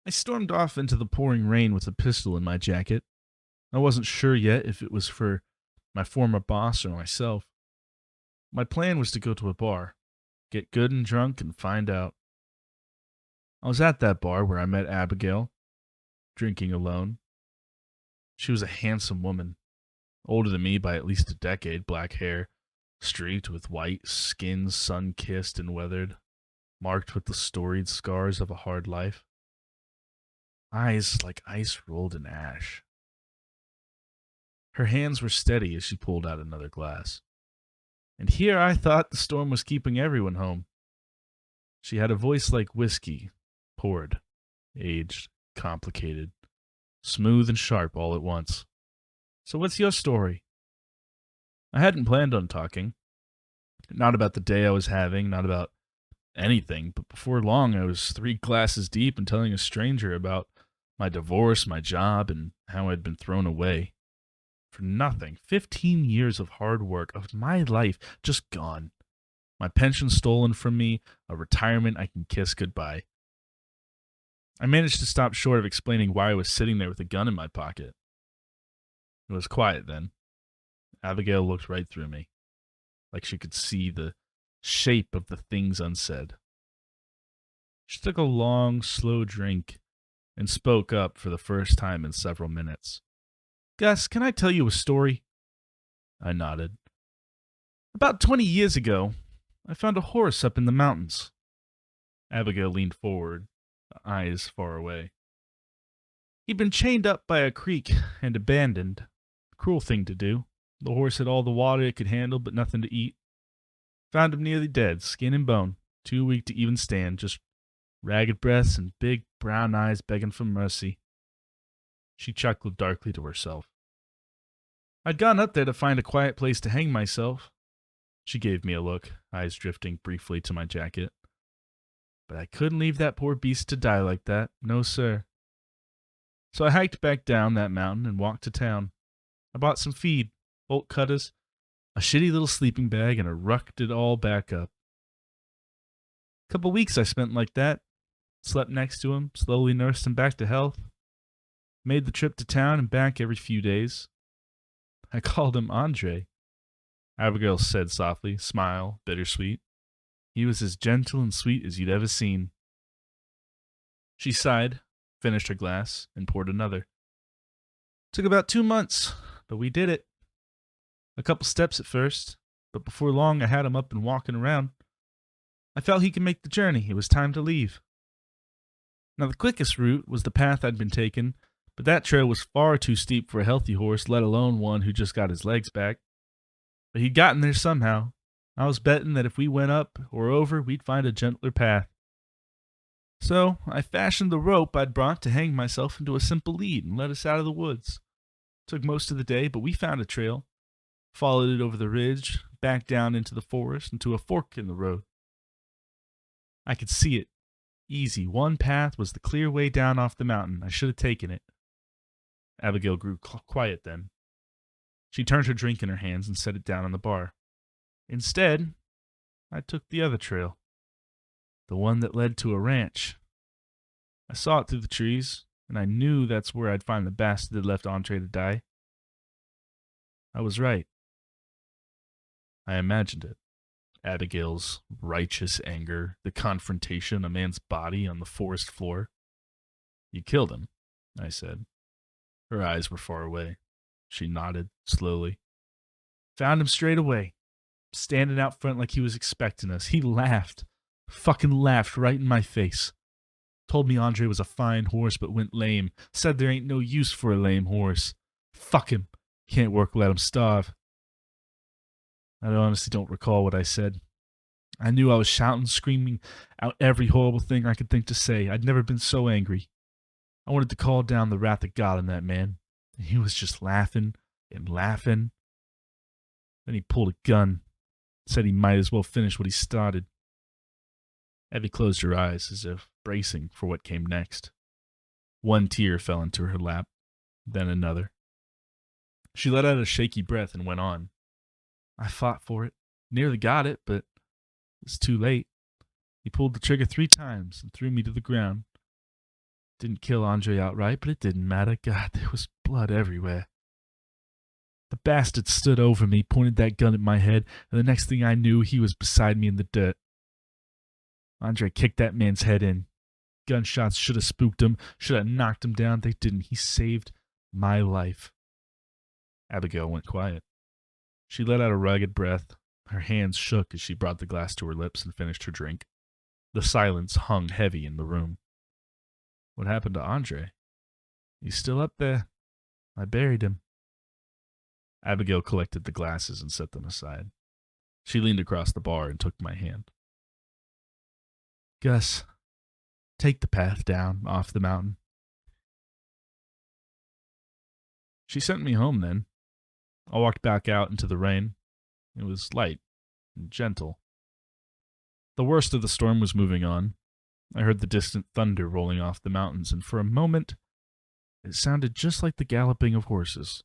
I stormed off into the pouring rain with a pistol in my jacket. I wasn't sure yet if it was for my former boss or myself. My plan was to go to a bar, get good and drunk, and find out. I was at that bar where I met Abigail, drinking alone. She was a handsome woman, older than me by at least a decade, black hair, streaked with white, skin sun-kissed and weathered, marked with the storied scars of a hard life. Eyes like ice rolled in ash. Her hands were steady as she pulled out another glass. And here I thought the storm was keeping everyone home. She had a voice like whiskey, poured, aged, complicated, smooth and sharp all at once. So what's your story? I hadn't planned on talking. Not about the day I was having, not about anything, but before long I was 3 glasses deep and telling a stranger about my divorce, my job, and how I'd been thrown away. For nothing. 15 years of hard work, of my life, just gone. My pension stolen from me, a retirement I can kiss goodbye. I managed to stop short of explaining why I was sitting there with a gun in my pocket. It was quiet then. Abigail looked right through me, like she could see the shape of the things unsaid. She took a long, slow drink and spoke up for the first time in several minutes. Gus, can I tell you a story? I nodded. About 20 years ago, I found a horse up in the mountains. Abigail leaned forward, eyes far away. He'd been chained up by a creek and abandoned. Cruel thing to do. The horse had all the water it could handle, but nothing to eat. Found him nearly dead, skin and bone, too weak to even stand, just ragged breaths and big brown eyes begging for mercy. She chuckled darkly to herself. I'd gone up there to find a quiet place to hang myself. She gave me a look, eyes drifting briefly to my jacket. But I couldn't leave that poor beast to die like that, no sir. So I hiked back down that mountain and walked to town. I bought some feed, bolt cutters, a shitty little sleeping bag, and I rucked it all back up. Couple weeks I spent like that. Slept next to him, slowly nursed him back to health. Made the trip to town and back every few days. I called him Andre. Abigail said softly, smile, bittersweet. He was as gentle and sweet as you'd ever seen. She sighed, finished her glass, and poured another. Took about 2 months, but we did it. A couple steps at first, but before long I had him up and walking around. I felt he could make the journey. It was time to leave. Now the quickest route was the path I'd been taking, but that trail was far too steep for a healthy horse, let alone one who just got his legs back. But he'd gotten there somehow. I was betting that if we went up or over, we'd find a gentler path. So I fashioned the rope I'd brought to hang myself into a simple lead and let us out of the woods. Took most of the day, but we found a trail. Followed it over the ridge, back down into the forest, and to a fork in the road. I could see it. Easy. One path was the clear way down off the mountain. I should have taken it. Abigail grew quiet then. She turned her drink in her hands and set it down on the bar. Instead, I took the other trail. The one that led to a ranch. I saw it through the trees, and I knew that's where I'd find the bastard that left Andre to die. I was right. I imagined it. Abigail's righteous anger, the confrontation, a man's body on the forest floor. You killed him, I said. Her eyes were far away. She nodded, slowly. Found him straight away, standing out front like he was expecting us. He laughed. Fucking laughed right in my face. Told me Andre was a fine horse but went lame. Said there ain't no use for a lame horse. Fuck him. Can't work, let him starve. I honestly don't recall what I said. I knew I was shouting, screaming out every horrible thing I could think to say. I'd never been so angry. I wanted to call down the wrath of God on that man. And he was just laughing and laughing. Then he pulled a gun. Said he might as well finish what he started. Abby closed her eyes as if bracing for what came next. One tear fell into her lap, then another. She let out a shaky breath and went on. I fought for it. Nearly got it, but it's too late. He pulled the trigger 3 times and threw me to the ground. Didn't kill Andre outright, but it didn't matter. God, there was blood everywhere. The bastard stood over me, pointed that gun at my head, and the next thing I knew, he was beside me in the dirt. Andre kicked that man's head in. Gunshots should have spooked him, should have knocked him down. They didn't. He saved my life. Abigail went quiet. She let out a ragged breath. Her hands shook as she brought the glass to her lips and finished her drink. The silence hung heavy in the room. What happened to Andre? He's still up there. I buried him. Abigail collected the glasses and set them aside. She leaned across the bar and took my hand. Gus, take the path down off the mountain. She sent me home then. I walked back out into the rain. It was light and gentle. The worst of the storm was moving on. I heard the distant thunder rolling off the mountains, and for a moment, it sounded just like the galloping of horses.